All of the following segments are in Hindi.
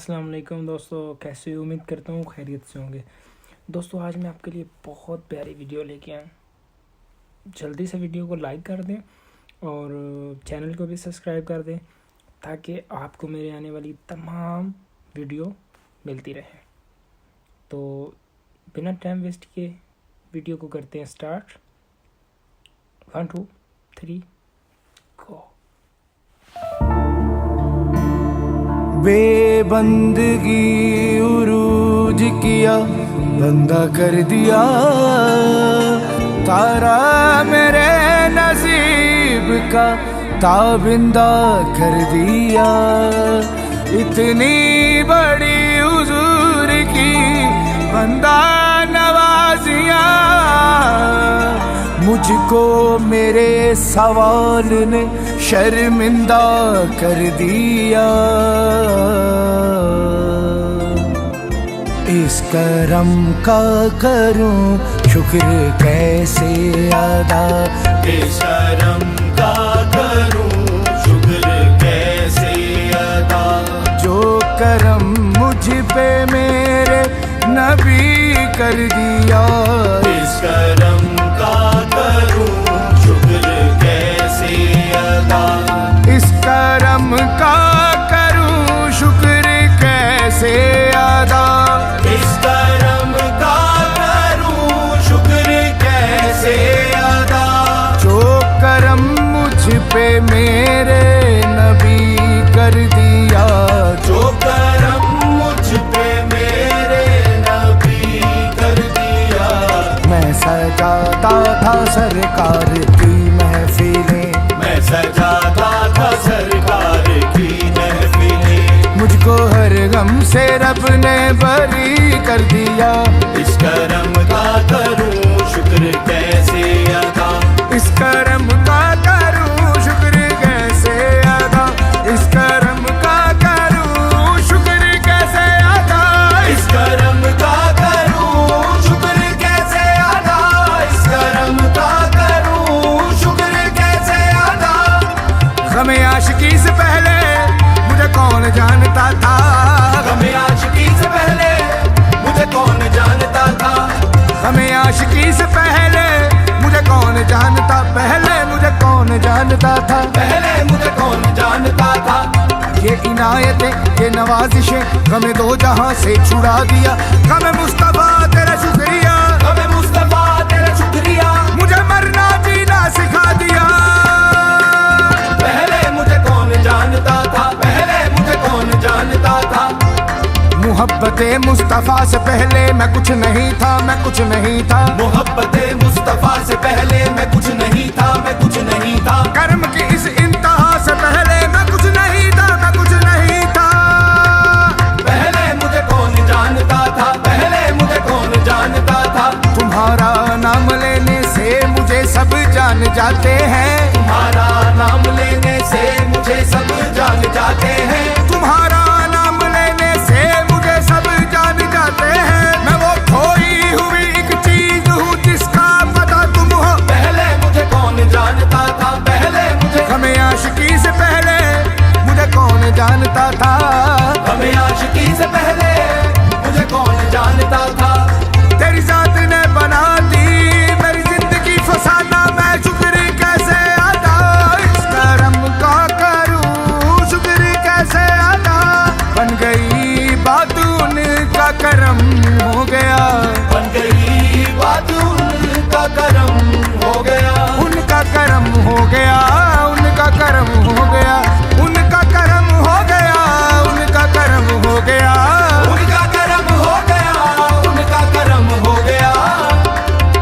अस्सलाम वालेकुम दोस्तों, कैसे हो? उम्मीद करता हूँ खैरियत से होंगे। दोस्तों आज मैं आपके लिए बहुत प्यारी वीडियो लेके आया। जल्दी से वीडियो को लाइक कर दें और चैनल को भी सब्सक्राइब कर दें ताकि आपको मेरे आने वाली तमाम वीडियो मिलती रहे। तो बिना टाइम वेस्ट किए वीडियो को करते हैं स्टार्ट। 1 2 3 गो। बेबंदगी उरूज किया, बंदा कर दिया तारा मेरे नसीब का ताबिंदा कर दिया। इतनी बड़ी हुजूर की बंदा नवाजिया, मुझको मेरे सवाल ने शर्मिंदा कर दिया। इस करम का करूं शुक्र कैसे अदा, इस करम का करूं शुक्र कैसे अदा। जो करम मुझ पे मेरे नबी कर दिया। इस करम का करूं शुक्र कैसे अदा। इस करम का करूं शुक्र कैसे अदा। इस करम का करूं शुक्र कैसे अदा। जो करम मुझ पे मेरे नबी कर दिया। जो करम मुझ पे मेरे नबी कर दिया। मैं सजाता था सरकार की महफिलें, मैं सजाता था सरकार की महफिलें। मुझको हर गम से रब ने बरी कर दिया। इस करम का करूं शुक्र कैसे अदा। इस करम का करूं शुक्र कैसे अदा। इस करम का करूं शुक्र कैसे अदा। इस करम का करूं शुक्र कैसे अदा। इस करम का करूं शुक्र कैसे अदा। हमें आशिकी से पहले मुझे कौन जानता था। हमें आशिकी से पहले मुझे कौन जानता था। हमें आशिकी से पहले मुझे कौन जानता, पहले मुझे कौन जानता था। पहले मुझे कौन जानता था। ये इनायतें ये नवाजिशें हमें दो जहां से छुड़ा दिया। हमें मुस्तफा तेरा शुक्रिया, हमें मुस्तफा तेरा शुक्रिया। मुझे मरना जीना सिखा दिया। पहले मुझे कौन जानता था। पहले मुझे कौन जानता था। मोहब्बते मुस्तफा से पहले मैं कुछ नहीं था, मैं कुछ नहीं था। मोहब्बते मुस्तफा से पहले मैं कुछ नहीं था, मैं कुछ नहीं था। कर्म की इस इंतहा से पहले मैं कुछ नहीं था, मैं कुछ नहीं था। पहले मुझे कौन जानता था। पहले मुझे कौन जानता था। तुम्हारा नाम लेने से मुझे सब जान जाते हैं। तुम्हारा नाम लेने से मुझे सब जान जाते हैं। तुम्हारा नाम लेने से मुझे सब जान जाते हैं। मैं वो खोई हुई एक चीज हूँ जिसका पता तुम हो। पहले मुझे कौन जानता था। पहले मुझे हमें आशिकी से पहले मुझे कौन जानता था। हमें आशिकी से पहले मुझे कौन जानता था। तेरी जात ने बना दी मेरी जिंदगी फसाना, मैं शुक्र कैसे अदा। इस करम का करूं शुक्र कैसे अदा। बन गई बात उनका करम हो गया। बन गई बात उनका करम हो गया। उनका करम हो गया। उनका करम हो गया। उनका करम हो गया। उनका करम हो गया। उनका करम हो गया। उनका करम हो गया।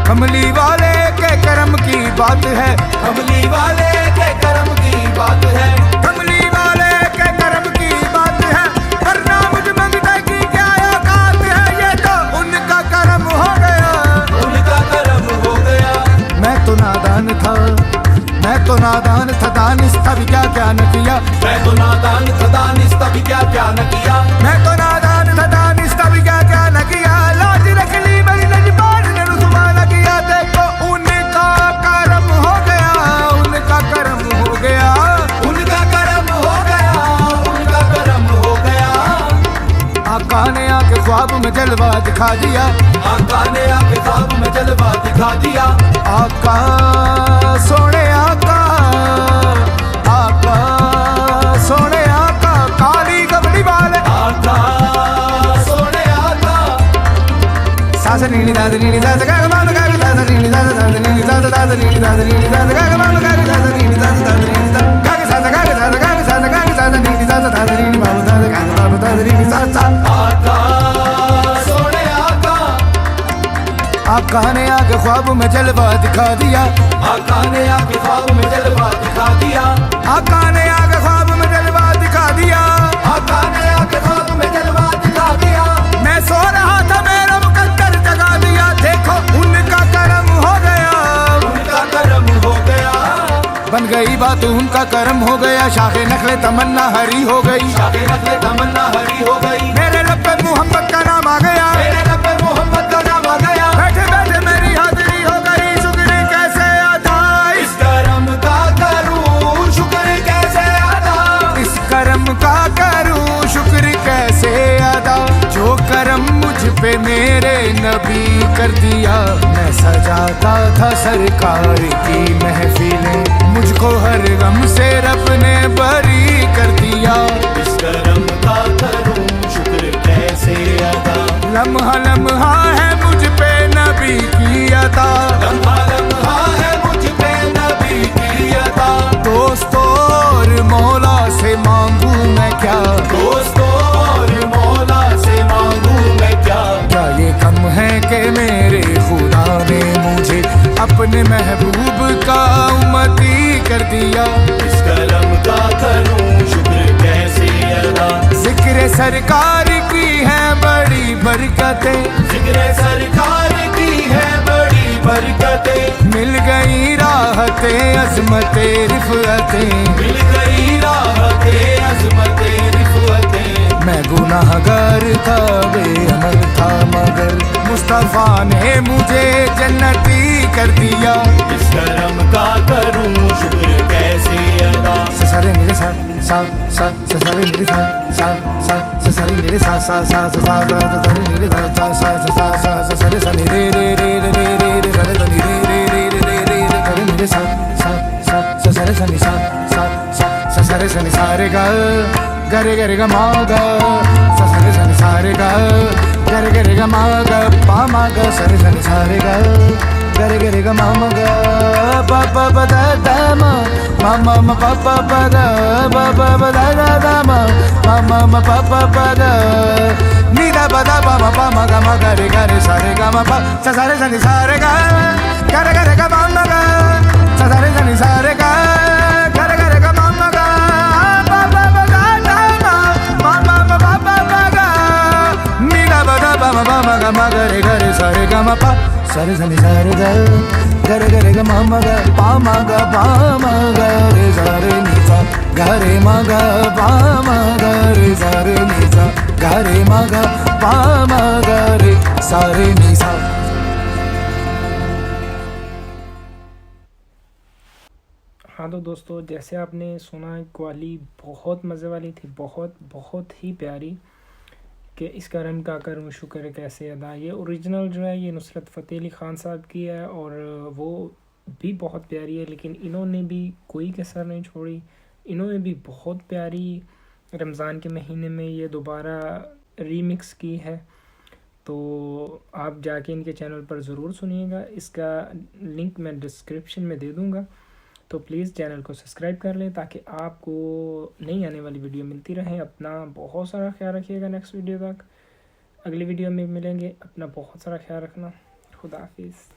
कमली वाले के करम की बात है। कमली वाले के करम की बात है। कमली वाले के करम की बात है। वरना मुझ मंगते की क्या औकात है। ये तो उनका करम हो गया। उनका करम हो गया। मैं तो नादान था, मैं तो नादान था, दानिस्ता भी क्या क्या न किया। मैं तो नादान था, दानिस्ता भी क्या क्या न किया। मैं तो नादान था, दानिस्ता भी क्या क्या न किया। लाज रख ली मेरी नजबान ने रुसवा न किया। देखो उनका करम हो गया। आका ने आके ख्वाब में जलवा दिखा दिया, आका ने आके ख्वाब में जलवा दिखा दिया। आका सोने आका, आका सोने आका, काली कबड़ी वाले आका सोने आका। सास नीली दाद नीली दाद गा गा मा गा दाद नीली दाद दाद नीली दाद दाद नीली दाद नीली दाद गा गा मा गा दाद नीली दाद दाद नीली दाद गा गा सा गा गा सा गा गा सा गा गा सा नीली दाद दाद नीली बाबू दाद गा गा बाबू दाद नीली सा सा। आका सोने आका, आका ने आके ख्वाब में जलवा दिखा दिया, आका ने आके ख्वाब में जलवा दिखा दिया। आका ने आके ख्वाब में जलवा दिखा दिया, आका ने आके ख्वाब में जलवा दिखा दिया। मैं सो रहा था मेरा मुकद्दर जगा दिया, देखो उनका करम हो गया, उनका करम हो गया, बन गई बात उनका करम हो गया, शाखे नखले तमन्ना हरी हो गई, शाखे नखले तमन्ना हरी हो गई। मेरे लब पे मोहम्मद का नाम आ गया, मेरे लब पे मोहम्मद का नाम आ गया। बैठे बैठे मेरी हाजिरी हो गई, शुक्र कैसे अदा इस करम का करूं शुक्र कैसे अदा, इस करम का करूं शुक्र कैसे अदा, जो करम मुझ पे मेरे नबी कर दिया, मैं सजाता था सरकार की महफिलें, मुझको हर गम से रब ने बरी कर दिया, इस करम का करूं शुक्र कैसे अदा। लम्हा लम्हा है मुझ पे नबी की अता, लम्हा लम्हा है मुझ पे नबी की अता। दोस्तों और मौला से मांगू मैं क्या, दोस्तों और मौला से मांगू मैं क्या, क्या ये कम है कि मेरे खुदा ने मुझे अपने महबूब का उम्मती कर दिया, इस करम का करूं शुक्र कैसे अदा। जिक्र सरकार की है बड़ी बरकतें, जिक्र सरकार की है बड़ी बरकतें, मिल गई राहतें अजमतें रिफअतें, मिल गई राहतें अज़मतें रिफ़अतें। मैं गुनाहगार था बेअमल था मगर मुस्तफा ने मुझे जन्नती कर दिया, इस करम का करूं शुक्र कैसे अदा। सरे मेरे सा सरे मेरे सा सरे मेरे सा सरे मेरे सा सरे सा रे रे रे रे रे रे रे सरे सा रे रे रे रे रे रे रे सरे मेरे सा सरे सा नि सा सरे सा नि सा रे गा गरे गरे गा मा गा सरे सा नि सा रे गा गरे गरे गा मा गा पा मा गा सरे सा नि सा रे गा गरे गरे गा मा मा गा पा पा पा दा दा मा मा मा पा पा पा दा पा पा पा दा दा दा मा मा पा पा पा दा नी दा पा दा पा मा गा रे गा रे सा रे गा मा पा सा रे सा नि सा रे गा गरे गरे गा मा मा गा सा रे सा नि सा रे गा गरे गरे गा मा मा गा पा पा पा दा दा मा मा पा पा पा गा नी दा पा दा पा मा गा रे गा रे सा रे गा मा पा सरे सा नि सा रे गा गरे गरे गा मा मा गा पा मा गा रे सा रे नि सा गा रे मा गा पा मा गा रे सा रे नि सा गा रे मा गा पा मा गा रे सा रे नि सा। हाँ तो दोस्तों, जैसे आपने सुना कव्वाली बहुत मज़े वाली थी, बहुत बहुत ही प्यारी, कि इस करम का करूँ शुक्र कैसे अदा। ये ओरिजिनल जो है ये नुसरत फ़तेह अली ख़ान साहब की है और वो भी बहुत प्यारी है, लेकिन इन्होंने भी कोई कसर नहीं छोड़ी, इन्होंने भी बहुत प्यारी रमज़ान के महीने में ये दोबारा रीमिक्स की है। तो आप जाके इनके चैनल पर ज़रूर सुनिएगा, इसका लिंक मैं डिस्क्रिप्शन में दे दूँगा। तो प्लीज़ चैनल को सब्सक्राइब कर लें ताकि आपको नई आने वाली वीडियो मिलती रहे। अपना बहुत सारा ख्याल रखिएगा, नेक्स्ट वीडियो तक, अगली वीडियो में मिलेंगे। अपना बहुत सारा ख्याल रखना, खुदा हाफिज़।